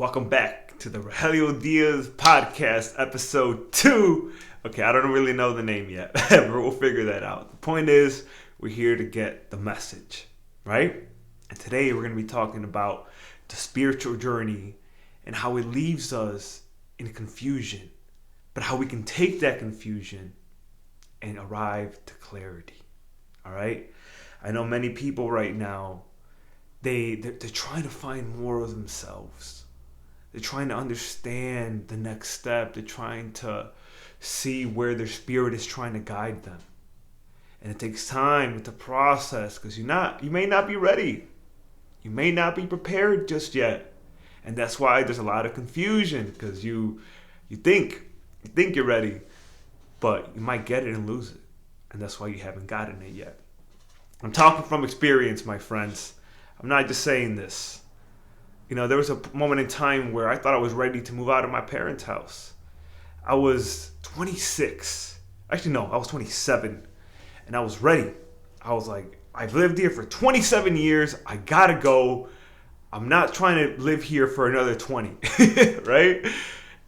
Welcome back to the Rogleio Diaz podcast, episode 2. Okay, I don't really know the name yet, but we'll figure that out. The point is, we're here to get the message, right? And today we're going to be talking about the spiritual journey and how it leaves us in confusion, but how we can take that confusion and arrive to clarity, all right? I know many people right now, they're trying to find more of themselves. They're trying to understand the next step. They're trying to see where their spirit is trying to guide them. And it takes time with the process because you may not be ready. You may not be prepared just yet. And that's why there's a lot of confusion because you think you're ready, but you might get it and lose it. And that's why you haven't gotten it yet. I'm talking from experience, my friends. I'm not just saying this. You know, there was a moment in time where I thought I was ready to move out of my parents' house. I was 26. Actually, no, I was 27. And I was ready. I was like, I've lived here for 27 years. I gotta go. I'm not trying to live here for another 20. Right?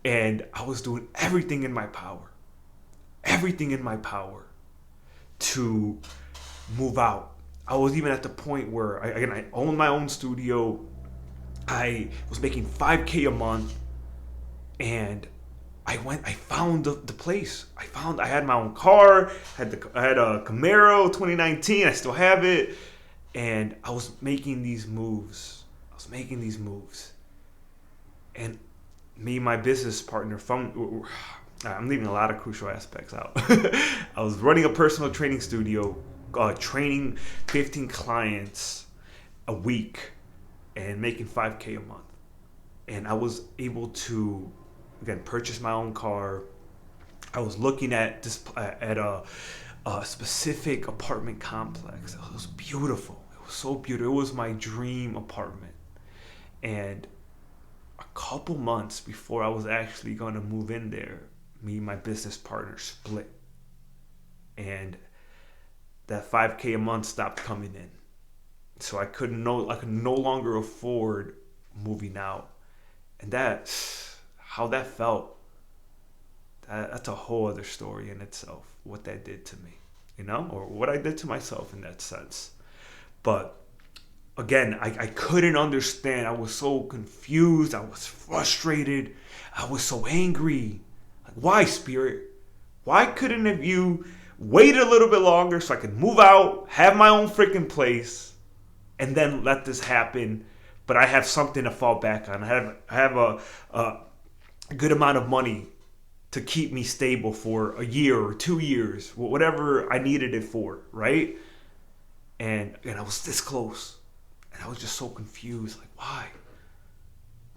And I was doing everything in my power. Everything in my power to move out. I was even at the point where I owned my own studio. I was making $5,000 a month, and I found the place. I had my own car. I had a Camaro 2019. I still have it, and I was making these moves. And me and my business partner I'm leaving a lot of crucial aspects out. I was running a personal training studio, training 15 clients a week, and making $5,000 a month. And I was able to, again, purchase my own car. I was looking at a specific apartment complex. It was beautiful. It was so beautiful. It was my dream apartment. And a couple months before I was actually going to move in there, me and my business partner split. And that $5,000 a month stopped coming in. So I could no longer afford moving out. And how that felt, that's a whole other story in itself, what that did to me, or what I did to myself in that sense. But again, I couldn't understand. I was so confused. I was frustrated. I was so angry. Like, why, Spirit? Why couldn't you wait a little bit longer so I could move out, have my own freaking place, and then let this happen? But I have something to fall back on. I have a good amount of money to keep me stable for a year or 2 years, whatever I needed it for, right? And I was this close. And I was just so confused. Like, why?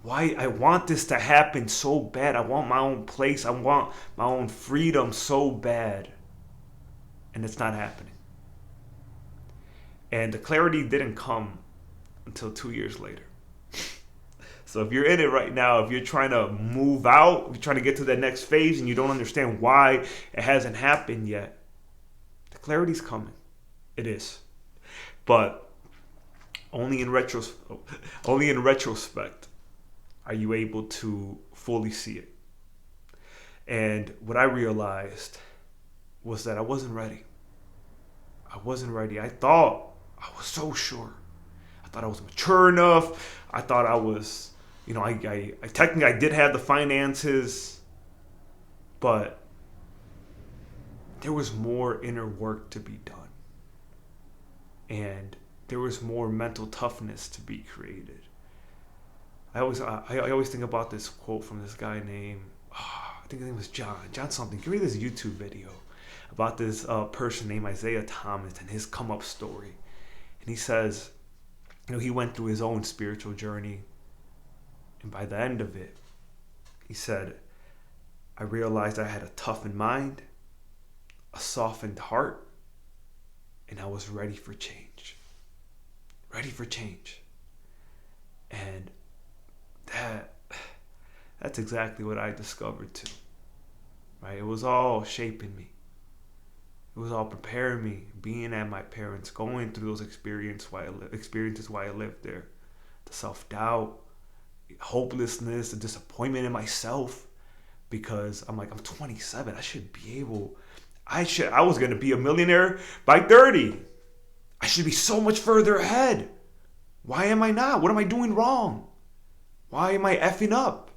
Why? I want this to happen so bad. I want my own place. I want my own freedom so bad. And it's not happening. And the clarity didn't come until 2 years later. So if you're in it right now, if you're trying to move out, if you're trying to get to that next phase and you don't understand why it hasn't happened yet, the clarity's coming. It is. But only in retrospect are you able to fully see it. And what I realized was that I wasn't ready. I thought I was so sure. I thought I was mature enough. I thought I was, I technically I did have the finances, but there was more inner work to be done. And there was more mental toughness to be created. I always think about this quote from this guy named, I think his name was John something. Give me this YouTube video about this person named Isaiah Thomas and his come up story. And he says, he went through his own spiritual journey. And by the end of it, he said, I realized I had a toughened mind, a softened heart, and I was ready for change. And that's exactly what I discovered too. Right? It was all shaping me. It was all preparing me, being at my parents, going through those experiences while I lived there. The self-doubt, hopelessness, the disappointment in myself, because I'm like, I'm 27. I should be able. I was gonna be a millionaire by 30. I should be so much further ahead. Why am I not? What am I doing wrong? Why am I effing up?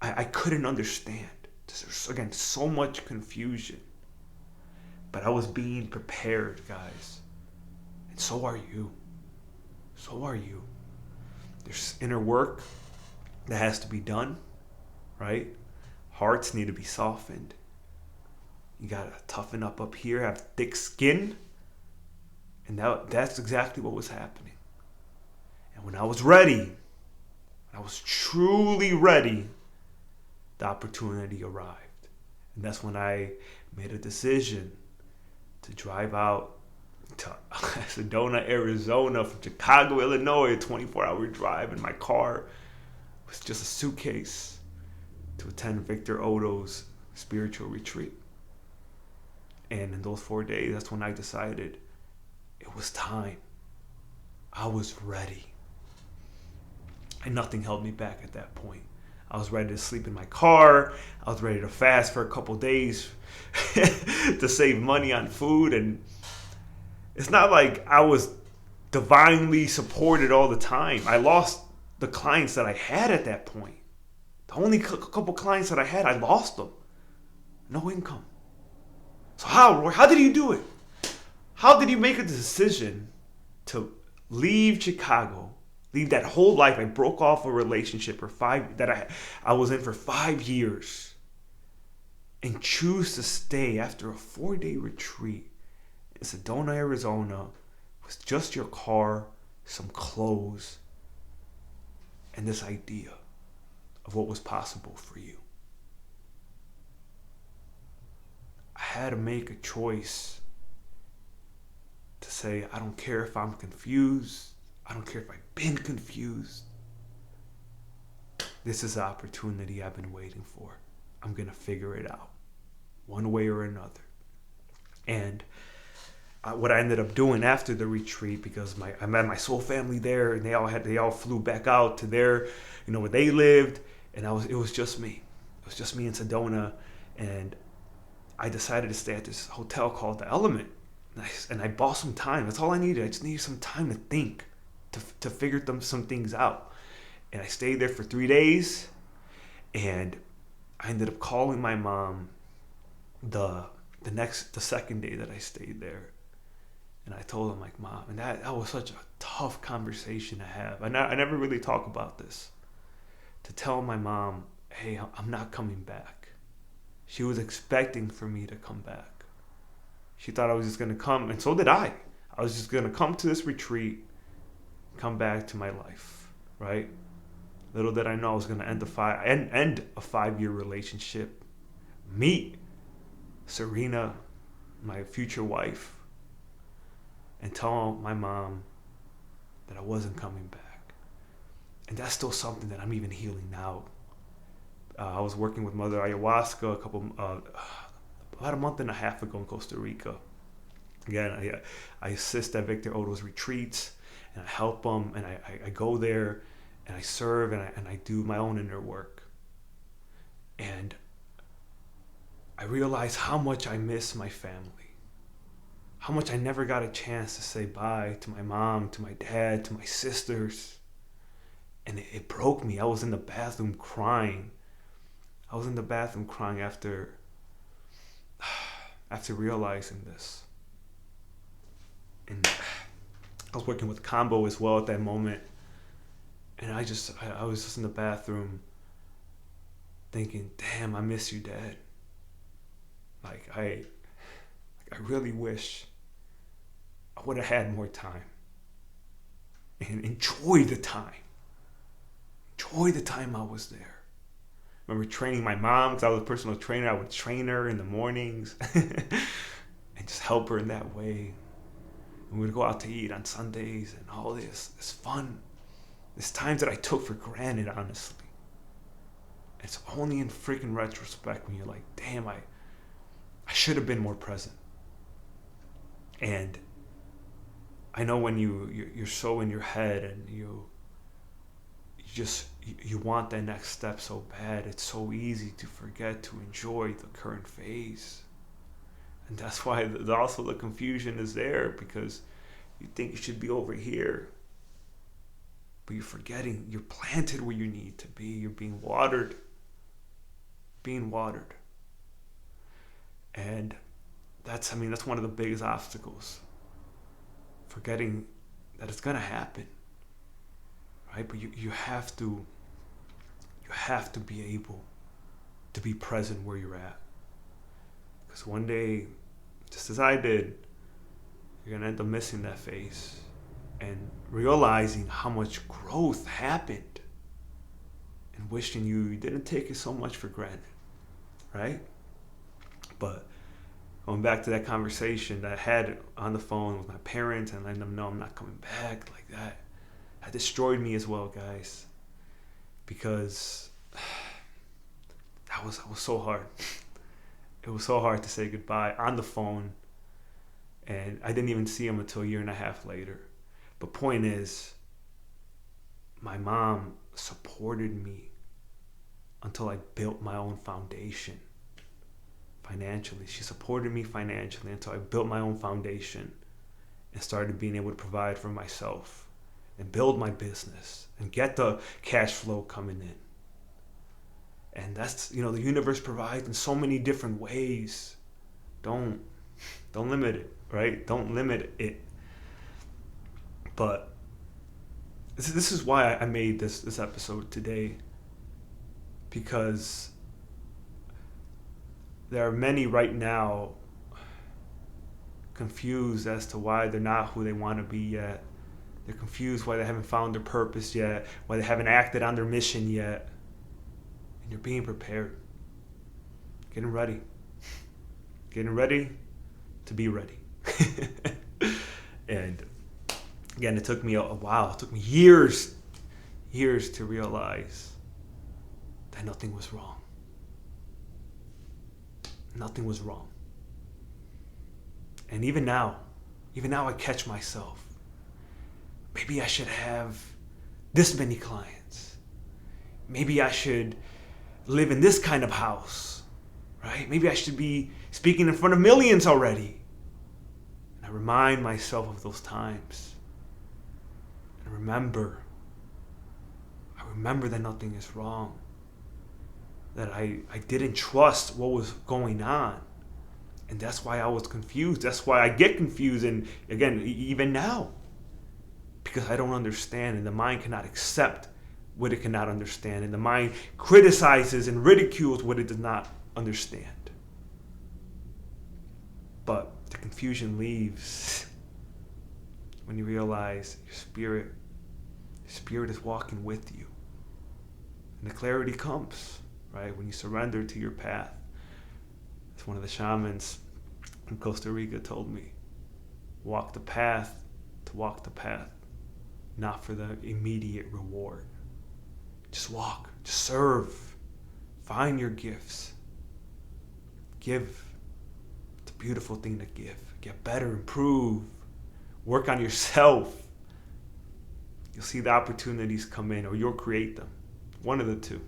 I couldn't understand. There's, again, so much confusion. But I was being prepared, guys. And so are you. So are you. There's inner work that has to be done, right? Hearts need to be softened. You gotta toughen up here, have thick skin. And that's exactly what was happening. And when I was ready, when I was truly ready, the opportunity arrived. And that's when I made a decision to drive out to Sedona, Arizona from Chicago, Illinois, a 24-hour drive in my car. It was just a suitcase to attend Victor Odo's spiritual retreat. And in those 4 days, that's when I decided it was time. I was ready. And nothing held me back at that point. I was ready to sleep in my car. I was ready to fast for a couple days to save money on food. And it's not like I was divinely supported all the time. I lost the clients that I had at that point. The only couple clients that I had, I lost them. No income. So how, Roy? How did you do it? How did you make a decision to leave Chicago, leave that whole life? I broke off a relationship that I was in for 5 years, and choose to stay after a 4-day retreat in Sedona, Arizona, with just your car, some clothes, and this idea of what was possible for you. I had to make a choice to say, I don't care if I'm confused. I don't care if I've been confused. This is the opportunity I've been waiting for. I'm going to figure it out one way or another. And what I ended up doing after the retreat, because I met my soul family there, and they all flew back out to their, where they lived, and it was just me. It was just me in Sedona, and I decided to stay at this hotel called The Element. And I bought some time. That's all I needed. I just needed some time to think, to figure some things out. And I stayed there for 3 days, and I ended up calling my mom the second day that I stayed there. And I told her, like, Mom, and that was such a tough conversation to have. I never really talk about this. To tell my mom, hey, I'm not coming back. She was expecting for me to come back. She thought I was just going to come, and so did I. I was just going to come to this retreat, come back to my life, right? Little did I know I was going to end a 5-year relationship, meet Serena, my future wife, and tell my mom that I wasn't coming back. And that's still something that I'm even healing now. I was working with Mother Ayahuasca about a month and a half ago in Costa Rica. Again, I assist at Victor Odo's retreats, and I help them, and I go there, and I serve, and I do my own inner work. And I realize how much I miss my family. How much I never got a chance to say bye to my mom, to my dad, to my sisters. And it broke me. I was in the bathroom crying. After realizing this. And I was working with Combo as well at that moment. And I was just in the bathroom thinking, damn, I miss you, Dad. Like, I really wish I would have had more time. And enjoy the time. Enjoy the time I was there. I remember training my mom, because I was a personal trainer. I would train her in the mornings and just help her in that way. And we would go out to eat on Sundays and all this fun. There's times that I took for granted, honestly. It's only in freaking retrospect when you're like, damn, I should have been more present. And I know when you're so in your head and you want that next step so bad. It's so easy to forget to enjoy the current phase. And that's why also the confusion is there, because you think you should be over here, but you're forgetting you're planted where you need to be. You're being watered. And that's one of the biggest obstacles. Forgetting that it's gonna happen. Right? But you have to be able to be present where you're at. Because one day, just as I did, you're gonna end up missing that phase and realizing how much growth happened, and wishing you didn't take it so much for granted, right? But going back to that conversation that I had on the phone with my parents and letting them know I'm not coming back, like that destroyed me as well, guys, because that was so hard. It was so hard to say goodbye on the phone, and I didn't even see him until a year and a half later. But point is, my mom supported me until I built my own foundation financially. She supported me financially until I built my own foundation and started being able to provide for myself and build my business and get the cash flow coming in. And that's, the universe provides in so many different ways. Don't limit it, right? Don't limit it. But this is why I made this episode today, because there are many right now confused as to why they're not who they want to be yet. They're confused why they haven't found their purpose yet, why they haven't acted on their mission yet. And you're being prepared. Getting ready to be ready. And again, it took me a while. It took me years to realize that nothing was wrong. Nothing was wrong. And even now I catch myself. Maybe I should have this many clients. Maybe I should live in this kind of house, right? Maybe I should be speaking in front of millions already. And I remind myself of those times. And I remember that nothing is wrong. That I didn't trust what was going on. And that's why I was confused. That's why I get confused. And again, even now, because I don't understand, and the mind cannot accept what it cannot understand, and the mind criticizes and ridicules what it does not understand. But the confusion leaves when you realize your spirit is walking with you. And the clarity comes, right, when you surrender to your path. As one of the shamans in Costa Rica told me, walk the path to walk the path, not for the immediate reward. Just walk, just serve, find your gifts. Give. It's a beautiful thing to give. Get better, improve, work on yourself. You'll see the opportunities come in, or you'll create them. One of the two.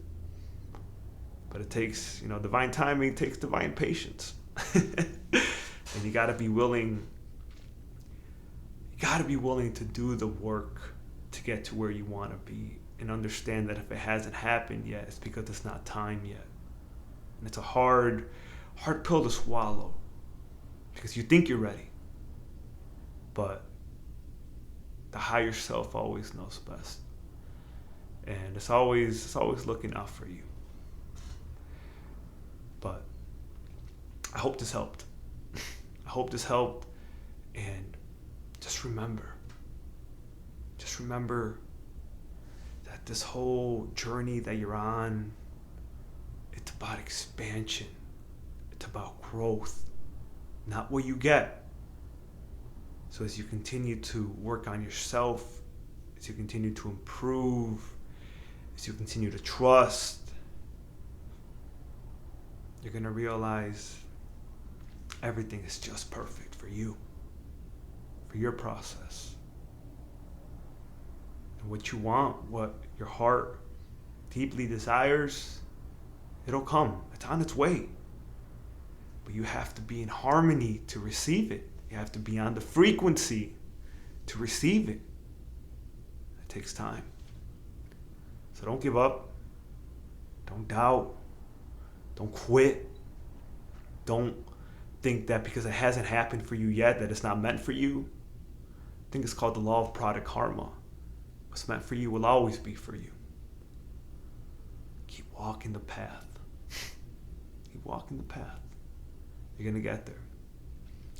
But it takes, divine timing, takes divine patience. And you gotta be willing to do the work to get to where you want to be, and understand that if it hasn't happened yet, it's because it's not time yet. And it's a hard pill to swallow, because you think you're ready, but the higher self always knows best, and it's always looking out for you. But I hope this helped. And just remember that this whole journey that you're on, it's about expansion. It's about growth, not what you get. So as you continue to work on yourself, as you continue to improve, as you continue to trust, you're going to realize everything is just perfect for you, for your process. what you want, what your heart deeply desires, it'll come. It's on its way. But you have to be in harmony to receive it. You have to be on the frequency to receive it. It takes time. So don't give up. Don't doubt. Don't quit. Don't think that because it hasn't happened for you yet that it's not meant for you. I think it's called the law of product karma. What's meant for you will always be for you. Keep walking the path. Keep walking the path. You're gonna get there.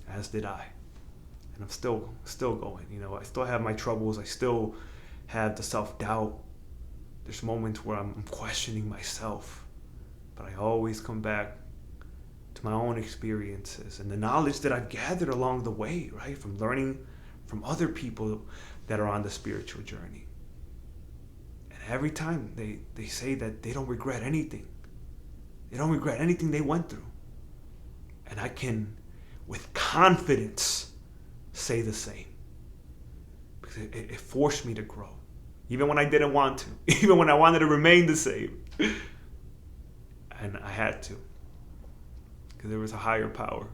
As did I. And I'm still going. I still have my troubles. I still have the self-doubt. There's moments where I'm questioning myself. But I always come back to my own experiences and the knowledge that I've gathered along the way, right? From learning from other people that are on the spiritual journey. And every time they say that they don't regret anything. They don't regret anything they went through. And I can, with confidence, say the same. Because it forced me to grow. Even when I didn't want to. Even when I wanted to remain the same. And I had to. Because there was a higher power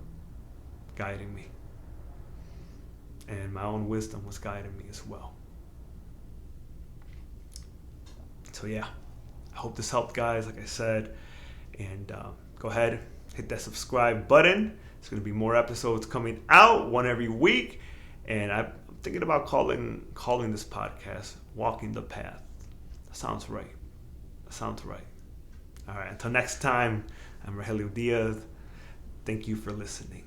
guiding me. And my own wisdom was guiding me as well. So yeah, I hope this helped, guys, like I said. And go ahead, hit that subscribe button. There's going to be more episodes coming out, one every week. And I'm thinking about calling this podcast Walking the Path. That sounds right. All right, until next time, I'm Rogleio Diaz. Thank you for listening.